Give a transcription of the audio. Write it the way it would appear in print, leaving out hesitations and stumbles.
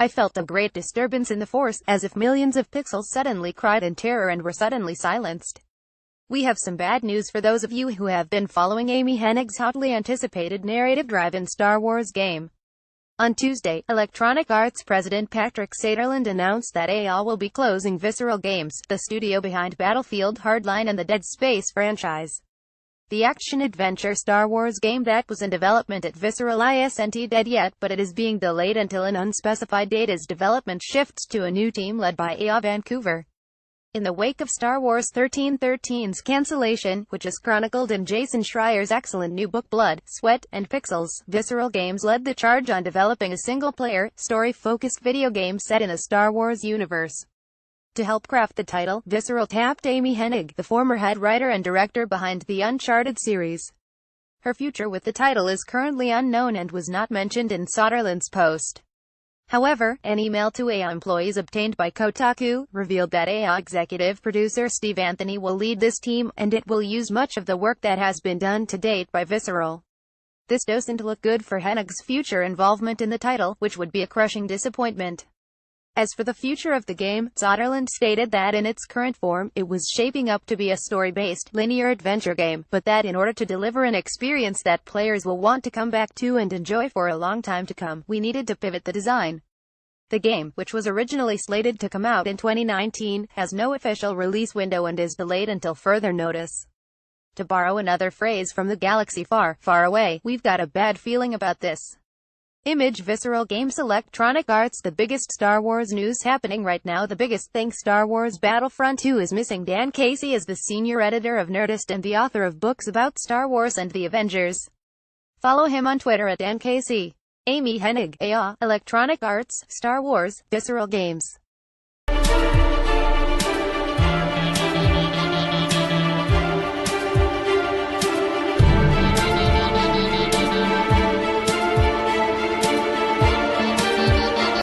I felt a great disturbance in the force, as if millions of pixels suddenly cried in terror and were suddenly silenced. We have some bad news for those of you who have been following Amy Hennig's hotly anticipated narrative-driven Star Wars game. On Tuesday, Electronic Arts president Patrick Sutherland announced that EA will be closing Visceral Games, the studio behind Battlefield Hardline and the Dead Space franchise. The action-adventure Star Wars game that was in development at Visceral isn't dead yet, but it is being delayed until an unspecified date as development shifts to a new team led by EA Vancouver. In the wake of Star Wars 1313's cancellation, which is chronicled in Jason Schreier's excellent new book Blood, Sweat, and Pixels, Visceral Games led the charge on developing a single-player, story-focused video game set in a Star Wars universe. To help craft the title, Visceral tapped Amy Hennig, the former head writer and director behind the Uncharted series. Her future with the title is currently unknown and was not mentioned in Sutherland's post. However, an email to EA employees obtained by Kotaku revealed that EA executive producer Steve Anthony will lead this team, and it will use much of the work that has been done to date by Visceral. This doesn't look good for Hennig's future involvement in the title, which would be a crushing disappointment. As for the future of the game, Sutherland stated that in its current form, it was shaping up to be a story-based, linear adventure game, but that in order to deliver an experience that players will want to come back to and enjoy for a long time to come, we needed to pivot the design. The game, which was originally slated to come out in 2019, has no official release window and is delayed until further notice. To borrow another phrase from the galaxy far, far away, we've got a bad feeling about this. Image Visceral Games Electronic Arts. The biggest Star Wars news happening right now. The biggest thing: Star Wars Battlefront 2 is missing Dan Casey as the senior editor of Nerdist and the author of books about Star Wars and the Avengers. Follow him on Twitter at Dan Casey. Amy Hennig, EA, Electronic Arts, Star Wars, Visceral Games.